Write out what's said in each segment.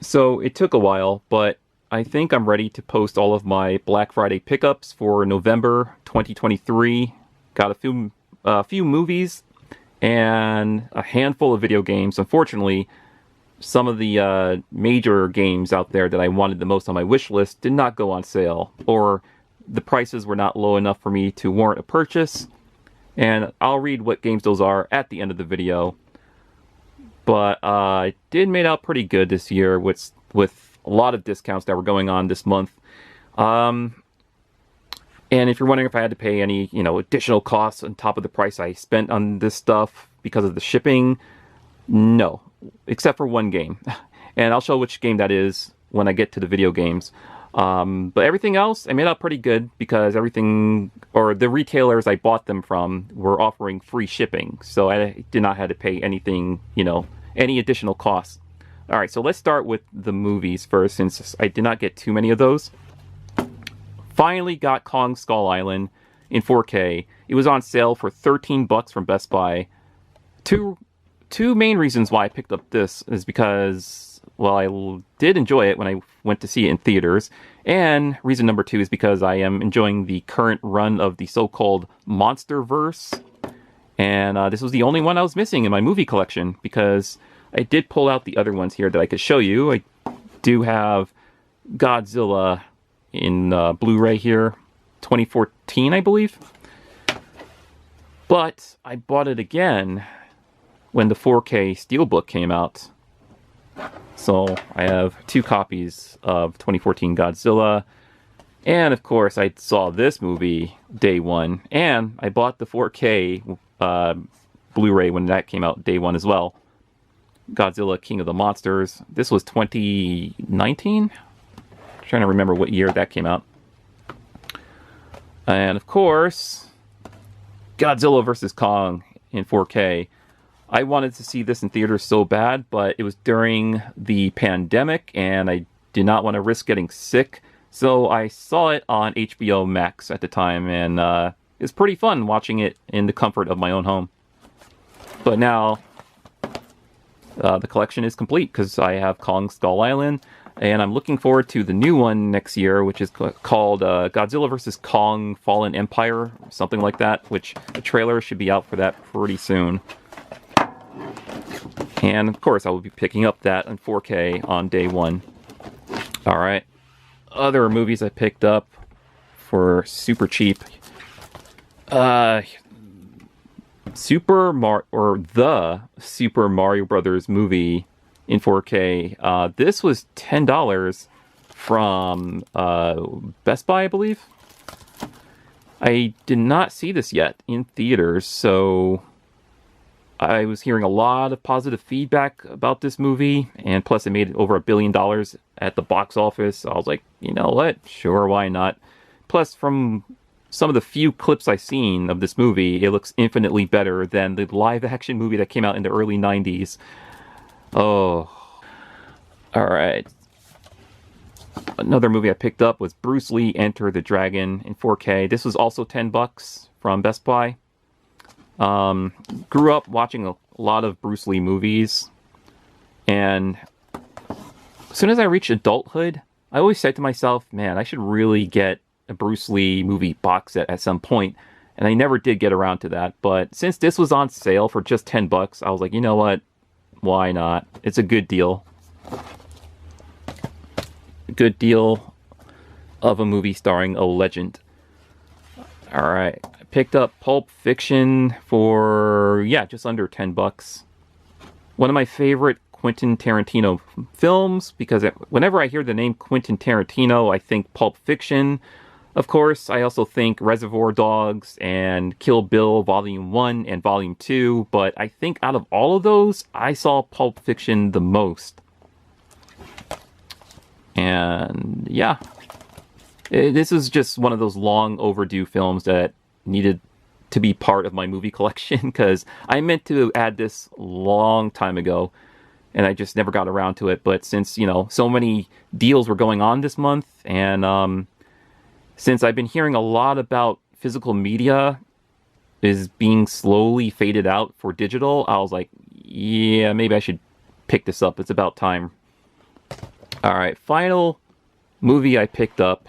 So it took a while, but I think I'm ready to post all of my Black Friday pickups for November 2023. Got a few movies and a handful of video games. Unfortunately, some of the major games out there that I wanted the most on my wish list did not go on sale, or the prices were not low enough for me to warrant a purchase. And I'll read what games those are at the end of the video. But I did made out pretty good this year with a lot of discounts that were going on this month. And if you're wondering if I had to pay any, additional costs on top of the price I spent on this stuff because of the shipping, no, except for one game. And I'll show which game that is when I get to the video games. But everything else, I made out pretty good because the retailers I bought them from were offering free shipping. So I did not have to pay anything, any additional costs. All right, so let's start with the movies first, since I did not get too many of those. Finally got Kong Skull Island in 4K. It was on sale for $13 from Best Buy. Two main reasons why I picked up this is because, well, I did enjoy it when I went to see it in theaters. And reason number two is because I am enjoying the current run of the so-called Monsterverse. And this was the only one I was missing in my movie collection, because I did pull out the other ones here that I could show you. I do have Godzilla in Blu-ray here, 2014, I believe. But I bought it again when the 4K Steelbook came out. So I have two copies of 2014 Godzilla. And of course, I saw this movie day one. And I bought the 4K Blu-ray when that came out day one as well. Godzilla King of the Monsters. This was 2019? I'm trying to remember what year that came out. And of course, Godzilla vs. Kong in 4K. I wanted to see this in theaters so bad, but it was during the pandemic, and I did not want to risk getting sick. So I saw it on HBO Max at the time, and it was pretty fun watching it in the comfort of my own home. But now, the collection is complete, because I have Kong Skull Island, and I'm looking forward to the new one next year, which is called Godzilla vs. Kong Fallen Empire, something like that, which the trailer should be out for that pretty soon. And of course, I will be picking up that in 4K on day one. Alright. Other movies I picked up for super cheap. The Super Mario Brothers movie in 4K. This was $10 from Best Buy, I believe. I did not see this yet in theaters, so I was hearing a lot of positive feedback about this movie, and plus it made over $1 billion at the box office. So I was like, you know what? Sure, why not? Plus, from some of the few clips I've seen of this movie, it looks infinitely better than the live-action movie that came out in the early 90s. Oh. Alright. Another movie I picked up was Bruce Lee Enter the Dragon in 4K. This was also $10 from Best Buy. Grew up watching a lot of Bruce Lee movies, and as soon as I reached adulthood, I always said to myself, man, I should really get a Bruce Lee movie box set at some point, and I never did get around to that. But since this was on sale for just $10, I was like, you know what? Why not? It's a good deal. Good deal of a movie starring a legend. Alright, I picked up Pulp Fiction for, just under $10. One of my favorite Quentin Tarantino films, because whenever I hear the name Quentin Tarantino, I think Pulp Fiction. Of course, I also think Reservoir Dogs and Kill Bill Volume 1 and Volume 2, but I think out of all of those, I saw Pulp Fiction the most. And yeah. This is just one of those long overdue films that needed to be part of my movie collection, because I meant to add this a long time ago, and I just never got around to it. But since, so many deals were going on this month, and since I've been hearing a lot about physical media is being slowly faded out for digital, I was like, yeah, maybe I should pick this up. It's about time. Alright, final movie I picked up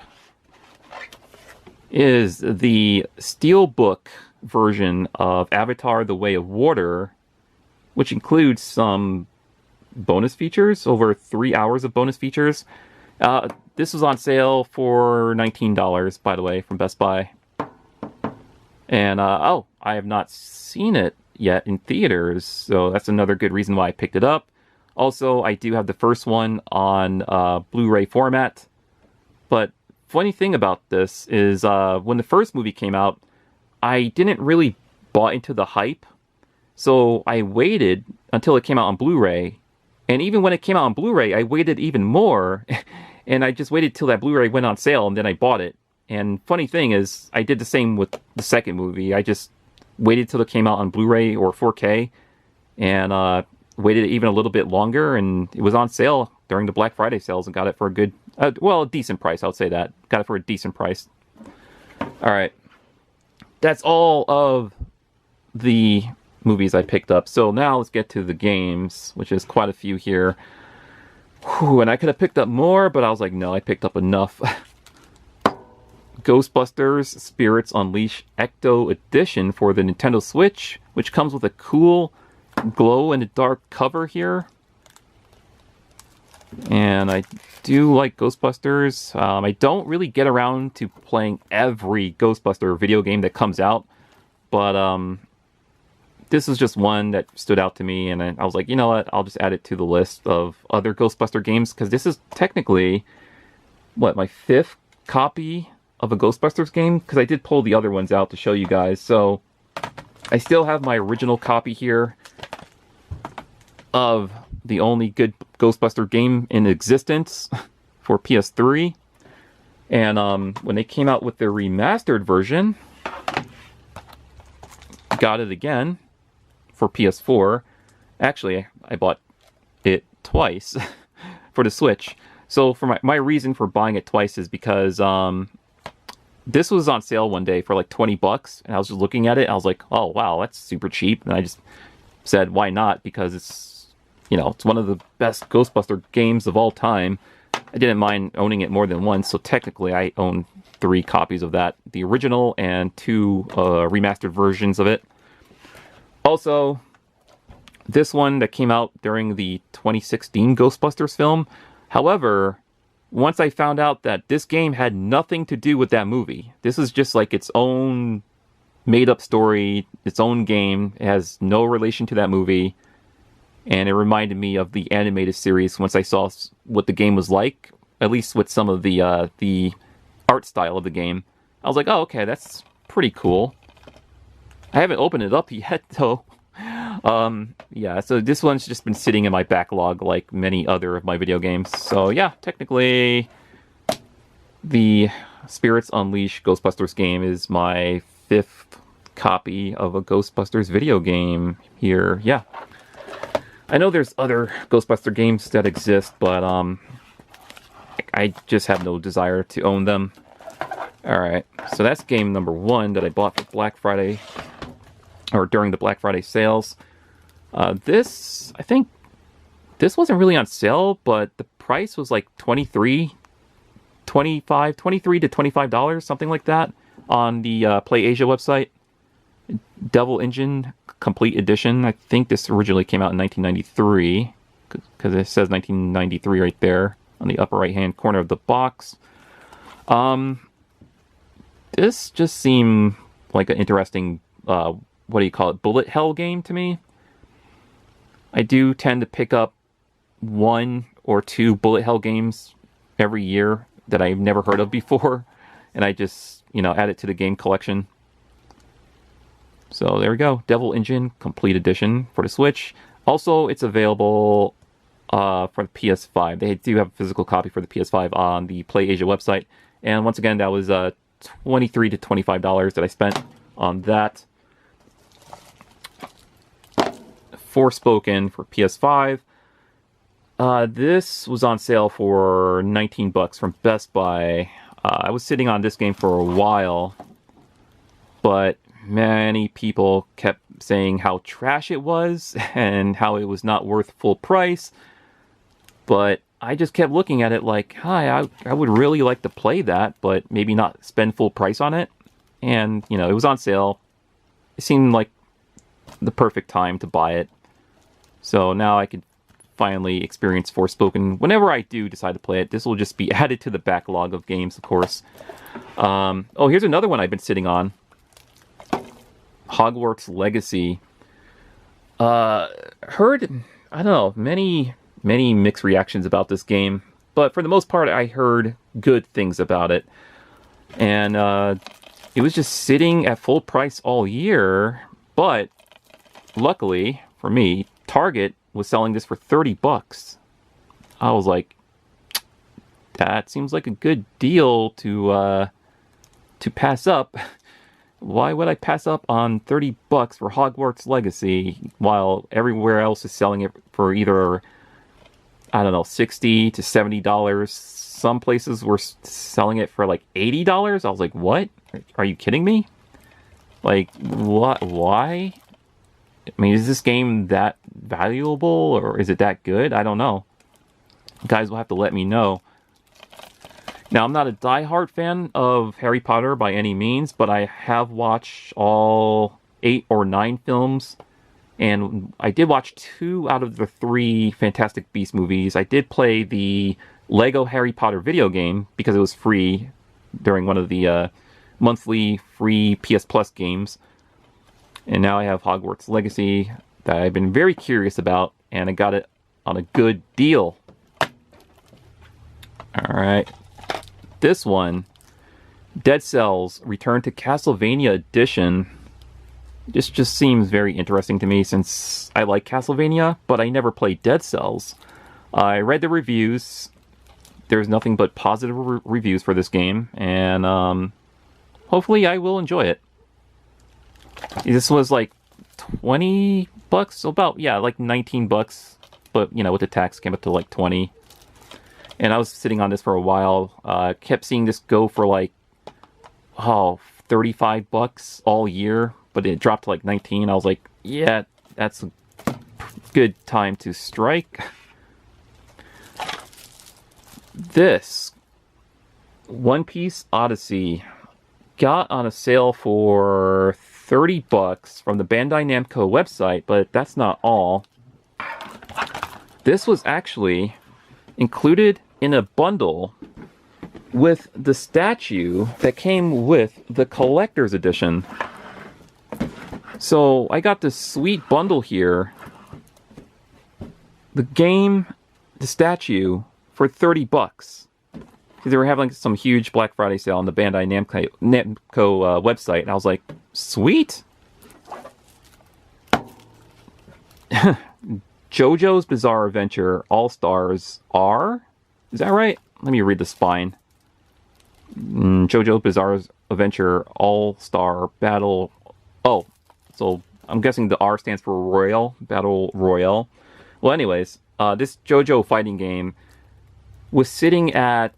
is the Steelbook version of Avatar: The Way of Water, which includes some bonus features, over 3 hours of bonus features. This was on sale for $19, by the way, from Best Buy. And, oh, I have not seen it yet in theaters, so that's another good reason why I picked it up. Also, I do have the first one on Blu-ray format. But funny thing about this is when the first movie came out, I didn't really buy into the hype. So I waited until it came out on Blu-ray. And even when it came out on Blu-ray, I waited even more. And I just waited till that Blu-ray went on sale and then I bought it. And funny thing is, I did the same with the second movie. I just waited till it came out on Blu-ray or 4K. And waited even a little bit longer, and it was on sale during the Black Friday sales and got it for a good, well, a decent price, I would say that. Got it for a decent price. Alright. That's all of the movies I picked up. So now let's get to the games, which is quite a few here. Whew, and I could have picked up more, but I was like, no, I picked up enough. Ghostbusters Spirits Unleashed Ecto Edition for the Nintendo Switch, which comes with a cool glow-in-the-dark cover here. And I do like Ghostbusters. I don't really get around to playing every Ghostbuster video game that comes out, but this is just one that stood out to me, and I was like, you know what, I'll just add it to the list of other Ghostbuster games, because this is technically, what, my 5th copy of a Ghostbusters game? Because I did pull the other ones out to show you guys, so I still have my original copy here of the only good Ghostbuster game in existence for PS3. And when they came out with the remastered version, got it again for PS4. Actually, I bought it twice for the Switch. So for my reason for buying it twice is because this was on sale one day for like $20, and I was just looking at it, and I was like, oh wow, that's super cheap. And I just said, why not? Because it's, you know, it's one of the best Ghostbuster games of all time. I didn't mind owning it more than once, so technically I own 3 copies of that. The original and 2 remastered versions of it. Also, this one that came out during the 2016 Ghostbusters film. However, once I found out that this game had nothing to do with that movie. This is just like its own made-up story, its own game. It has no relation to that movie. And it reminded me of the animated series once I saw what the game was like, at least with some of the art style of the game. I was like, oh, okay, that's pretty cool. I haven't opened it up yet, though. Yeah, so this one's just been sitting in my backlog like many other of my video games. So yeah, technically, the Spirits Unleashed Ghostbusters game is my 5th copy of a Ghostbusters video game here. Yeah. I know there's other Ghostbuster games that exist, but I just have no desire to own them. Alright, so that's game number 1 that I bought for Black Friday, or during the Black Friday sales. This, I think, this wasn't really on sale, but the price was like $23 to $25, something like that, on the PlayAsia website. Devil Engine Complete Edition. I think this originally came out in 1993, because it says 1993 right there on the upper right hand corner of the box. This just seemed like an interesting, what do you call it, bullet hell game to me. I do tend to pick up 1 or 2 bullet hell games every year that I've never heard of before, and I just, you know, add it to the game collection. So there we go, Devil Engine Complete Edition for the Switch. Also, it's available for the PS5. They do have a physical copy for the PS5 on the PlayAsia website. And once again, that was $23 to $25 that I spent on that. Forspoken for PS5. This was on sale for $19 from Best Buy. I was sitting on this game for a while, but many people kept saying how trash it was and how it was not worth full price. But I just kept looking at it like, hi, I would really like to play that, but maybe not spend full price on it. And, you know, it was on sale. It seemed like the perfect time to buy it. So now I could finally experience Forspoken. Whenever I do decide to play it, this will just be added to the backlog of games, of course. Oh, here's another one I've been sitting on. Hogwarts Legacy. Heard, I don't know, many mixed reactions about this game. But for the most part, I heard good things about it. And it was just sitting at full price all year. But luckily for me, Target was selling this for $30. I was like, that seems like a good deal to pass up. Why would I pass up on $30 for Hogwarts Legacy while everywhere else is selling it for either, I don't know, $60 to $70? Some places were selling it for like $80. I was like, what? Are you kidding me? Like, what? Why? I mean, is this game that valuable, or is it that good? I don't know. You guys will have to let me know. Now, I'm not a diehard fan of Harry Potter by any means, but I have watched all 8 or 9 films, and I did watch 2 out of the 3 Fantastic Beasts movies. I did play the Lego Harry Potter video game because it was free during one of the monthly free PS Plus games. And now I have Hogwarts Legacy that I've been very curious about, and I got it on a good deal. Alright. This one, Dead Cells Return to Castlevania Edition. This just seems very interesting to me since I like Castlevania, but I never played Dead Cells. I read the reviews. There's nothing but positive reviews for this game, and hopefully I will enjoy it. This was like $20, about, yeah, like $19, but you know, with the tax came up to like 20. And I was sitting on this for a while. Kept seeing this go for like, $35 all year, but it dropped to like 19. I was like, yeah, that's a good time to strike. This One Piece Odyssey got on a sale for $30 from the Bandai Namco website, but that's not all. This was actually included in a bundle with the statue that came with the collector's edition. So I got this sweet bundle here. The game, the statue, for $30. Because they were having some huge Black Friday sale on the Bandai Namco website, and I was like, sweet! JoJo's Bizarre Adventure All-Stars R? Is that right? Let me read the spine. JoJo's Bizarre Adventure All-Star Battle... Oh, so I'm guessing the R stands for Royal. Battle Royale. Well, anyways, this JoJo fighting game was sitting at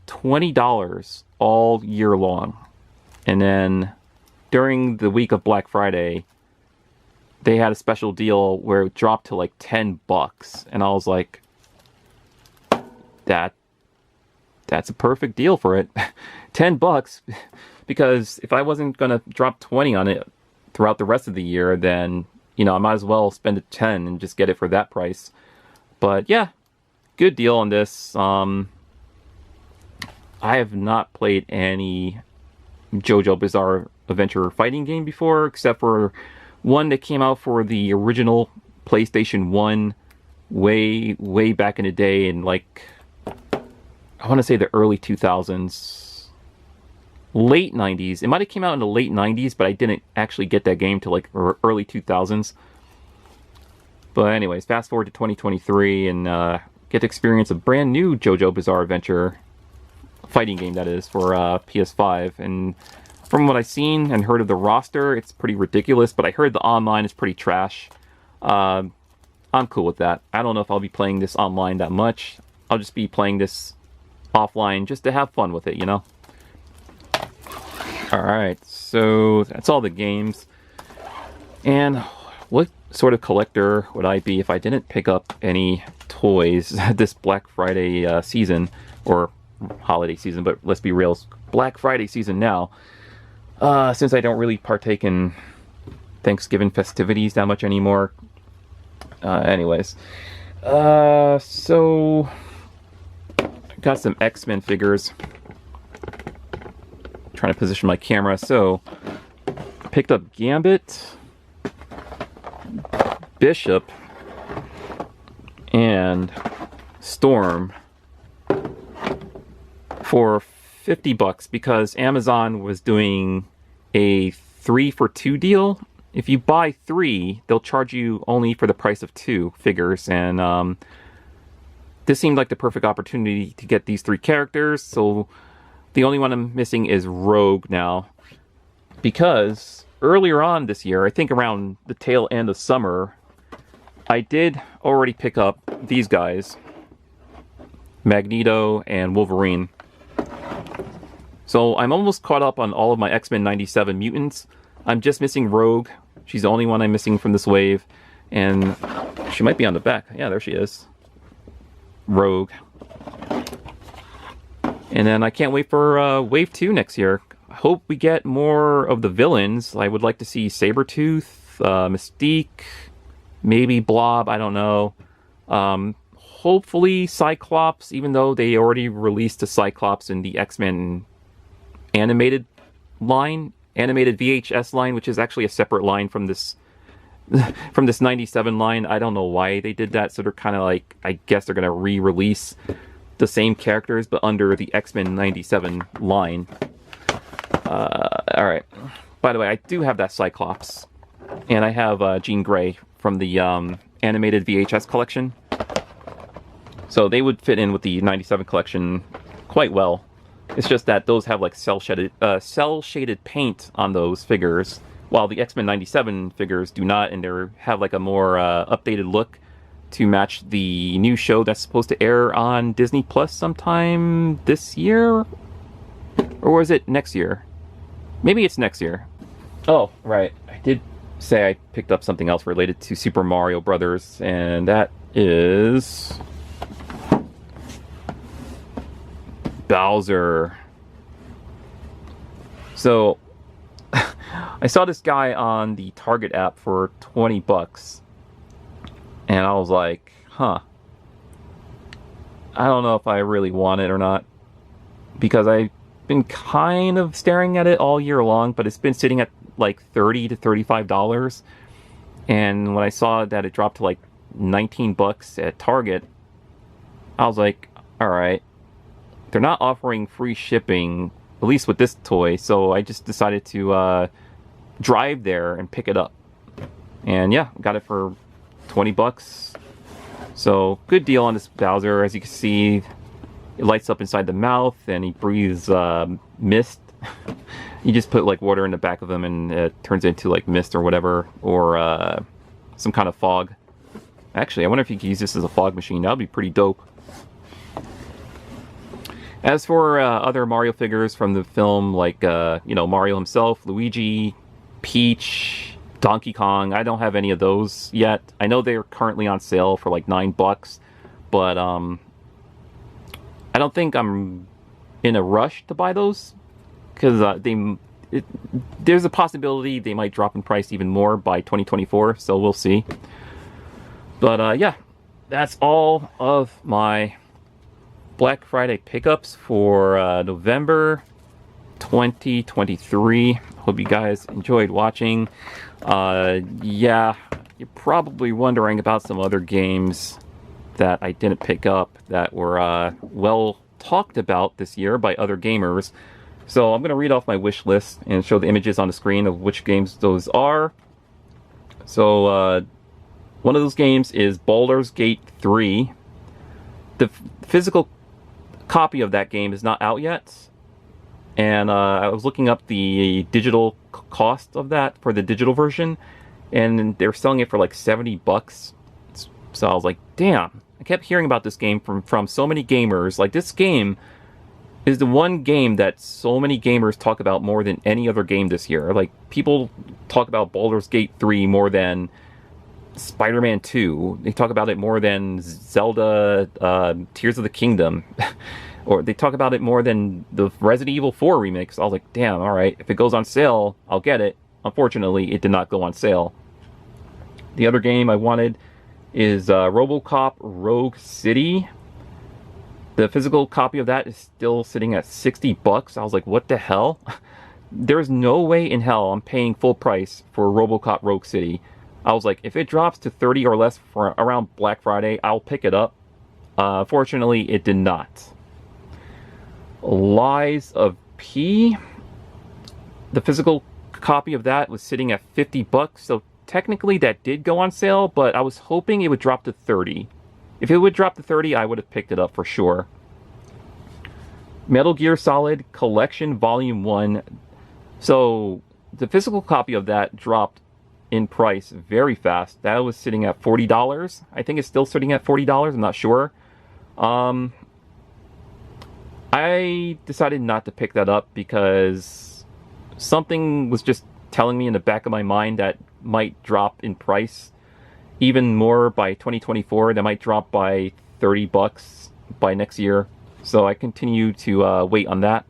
$20 all year long. And then during the week of Black Friday, they had a special deal where it dropped to like $10. And I was like, that's a perfect deal for it. $10, because if I wasn't going to drop 20 on it throughout the rest of the year, then, you know, I might as well spend a 10 and just get it for that price. But yeah, good deal on this. I have not played any JoJo Bizarre Adventure fighting game before, except for one that came out for the original PlayStation 1 way back in the day, in like, I want to say the early 2000s, late 90s. It might have came out in the late 90s, but I didn't actually get that game till like early 2000s. But anyways, fast forward to 2023 and get to experience a brand new JoJo Bizarre Adventure fighting game, that is, for PS5. And from what I've seen and heard of the roster, it's pretty ridiculous, but I heard the online is pretty trash. I'm cool with that. I don't know if I'll be playing this online that much. I'll just be playing this offline just to have fun with it, you know? Alright, so that's all the games. And what sort of collector would I be if I didn't pick up any toys this Black Friday season, or holiday season, but let's be real, Black Friday season now. Since I don't really partake in Thanksgiving festivities that much anymore. Anyways. So I got some X-Men figures. Trying to position my camera. So picked up Gambit, Bishop, and Storm for $50 because Amazon was doing a 3 for 2 deal. If you buy 3, they'll charge you only for the price of 2 figures, and this seemed like the perfect opportunity to get these 3 characters. So the only one I'm missing is Rogue now, because earlier on this year, I think around the tail end of summer, I did already pick up these guys, Magneto and Wolverine. So I'm almost caught up on all of my X-Men 97 mutants. I'm just missing Rogue. She's the only one I'm missing from this wave. And she might be on the back. Yeah, there she is. Rogue. And then I can't wait for Wave 2 next year. I hope we get more of the villains. I would like to see Sabretooth, Mystique, maybe Blob, I don't know. Hopefully Cyclops, even though they already released a Cyclops in the X-Men animated line, animated VHS line, which is actually a separate line from this from this 97 line. I don't know why they did that, so they're kind of like, I guess they're going to re-release the same characters, but under the X-Men 97 line. Alright. By the way, I do have that Cyclops. And I have Jean Grey from the animated VHS collection. So they would fit in with the 97 collection quite well. It's just that those have like cell-shaded paint on those figures, while the X-Men 97 figures do not, and they have like a more updated look to match the new show that's supposed to air on Disney Plus sometime this year? Or was it next year? Maybe it's next year. Oh, right. I did say I picked up something else related to Super Mario Brothers, and that is Bowser. So I saw this guy on the Target app for $20, and I was like, huh, I don't know if I really want it or not, because I've been kind of staring at it all year long, but it's been sitting at like $30 to $35, and when I saw that it dropped to like $19 at Target, I was like, alright, they're not offering free shipping, at least with this toy, so I just decided to drive there and pick it up. And yeah, got it for $20. So good deal on this Bowser. As you can see, it lights up inside the mouth and he breathes mist. You just put like water in the back of him and it turns into like mist or whatever, or some kind of fog. Actually, I wonder if you could use this as a fog machine. That would be pretty dope. As for other Mario figures from the film, like you know, Mario himself, Luigi, Peach, Donkey Kong, I don't have any of those yet. I know they're currently on sale for like $9, but I don't think I'm in a rush to buy those, because there's a possibility they might drop in price even more by 2024, so we'll see. But yeah, that's all of my Black Friday pickups for November 2023. Hope you guys enjoyed watching. Yeah, you're probably wondering about some other games that I didn't pick up that were well talked about this year by other gamers. So I'm going to read off my wish list and show the images on the screen of which games those are. So one of those games is Baldur's Gate 3. The physical copy of that game is not out yet, and I was looking up the digital cost of that for the digital version, and they're selling it for like $70. So I was like, damn, I kept hearing about this game from so many gamers. Like, this game is the one game that so many gamers talk about more than any other game this year. Like, people talk about Baldur's Gate 3 more than Spider-Man 2. They talk about it more than Zelda Tears of the Kingdom. Or they talk about it more than the Resident Evil 4 remake. So I was like, damn, alright, if it goes on sale, I'll get it. Unfortunately, it did not go on sale. The other game I wanted is RoboCop Rogue City. The physical copy of that is still sitting at $60. I was like, what the hell? There's no way in hell I'm paying full price for RoboCop Rogue City. I was like, if it drops to 30 or less for around Black Friday, I'll pick it up. Fortunately, it did not. Lies of P. The physical copy of that was sitting at $50, so technically that did go on sale, but I was hoping it would drop to 30. If it would drop to 30, I would have picked it up for sure. Metal Gear Solid Collection Volume 1. So the physical copy of that dropped in price very fast. That was sitting at $40. I think it's still sitting at $40. I'm not sure. I decided not to pick that up because something was just telling me in the back of my mind that might drop in price even more by 2024. That might drop by $30 by next year. So I continue to wait on that.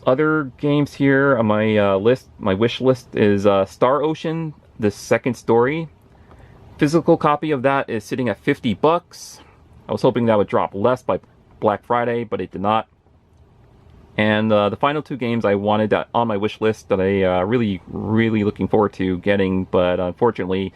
Other games here on my list, my wish list, is Star Ocean, the second story. Physical copy of that is sitting at $50. I was hoping that would drop less by Black Friday, but it did not. And the final two games I wanted that on my wish list that I really looking forward to getting, but unfortunately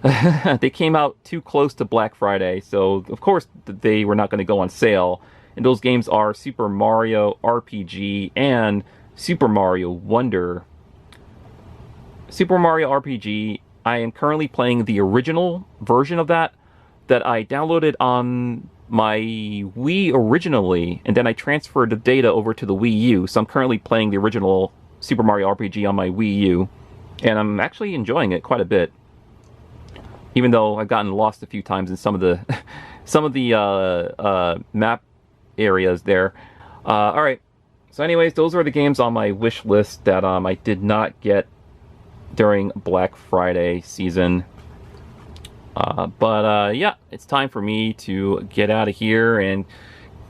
they came out too close to Black Friday, so of course they were not going to go on sale. And those games are Super Mario RPG and Super Mario Wonder. Super Mario RPG, I am currently playing the original version of that I downloaded on my Wii originally, and then I transferred the data over to the Wii U. So I'm currently playing the original Super Mario RPG on my Wii U, and I'm actually enjoying it quite a bit. Even though I've gotten lost a few times in some of the map areas there. All right. So, anyways, those are the games on my wish list that I did not get during Black Friday season. But yeah, it's time for me to get out of here and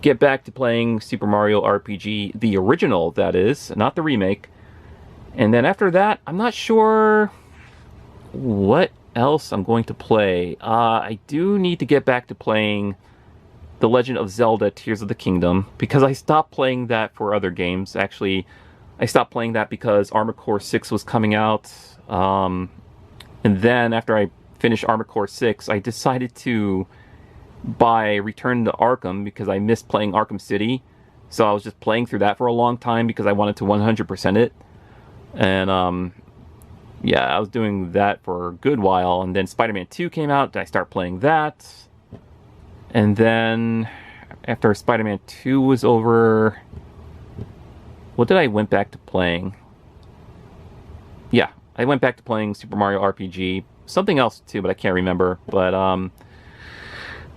get back to playing Super Mario RPG, the original, that is, not the remake. And then after that, I'm not sure what else I'm going to play. I do need to get back to playing The Legend of Zelda Tears of the Kingdom, because I stopped playing that for other games. Actually, I stopped playing that because Armored Core 6 was coming out. And then after I finished Armored Core 6, I decided to buy Return to Arkham because I missed playing Arkham City. So I was just playing through that for a long time because I wanted to 100% it. And yeah, I was doing that for a good while. And then Spider-Man 2 came out, and I started playing that. And then after Spider-Man 2 was over, what did I went back to playing? Yeah, I went back to playing Super Mario RPG. Something else too, but I can't remember. But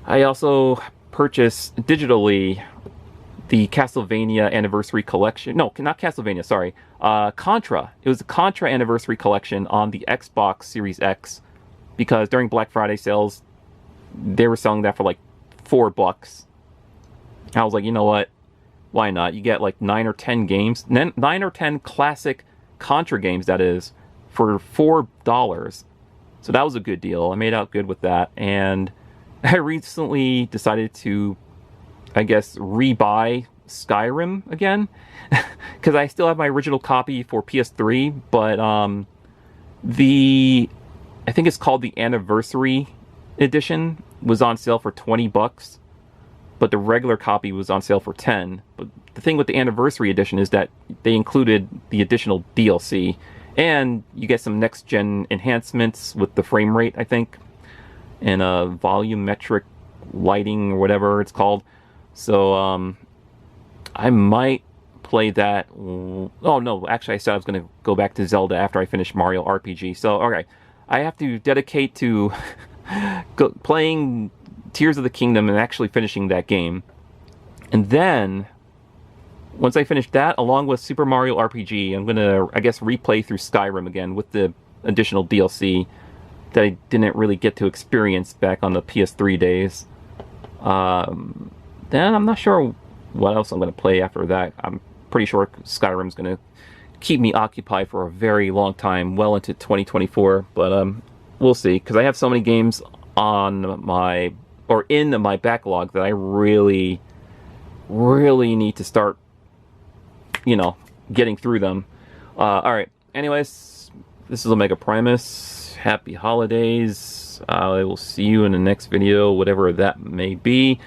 I also purchased digitally the Castlevania Anniversary Collection. No, not Castlevania, sorry. Contra. It was the Contra Anniversary Collection on the Xbox Series X, because during Black Friday sales, they were selling that for like $4. I was like, you know what? Why not? You get like 9 or 10 games, 9 or 10 classic Contra games, that is, for $4. So that was a good deal. I made out good with that. And I recently decided to, I guess, rebuy Skyrim again, because I still have my original copy for PS3, but I think it's called the Anniversary Edition, was on sale for $20, but the regular copy was on sale for $10. But the thing with the Anniversary Edition is that they included the additional DLC, and you get some next-gen enhancements with the frame rate, I think, and volumetric lighting or whatever it's called. So I might play that. Oh no, actually I said I was going to go back to Zelda after I finish Mario RPG. So okay, I have to dedicate to playing Tears of the Kingdom and actually finishing that game. And then once I finish that, along with Super Mario RPG, I'm going to, I guess, replay through Skyrim again with the additional DLC that I didn't really get to experience back on the PS3 days. Then I'm not sure what else I'm going to play after that. I'm pretty sure Skyrim's going to keep me occupied for a very long time, well into 2024. But we'll see, because I have so many games on my in my backlog that I really need to start, getting through them. All right. Anyways, this is Omega Primus. Happy holidays. I will see you in the next video, whatever that may be.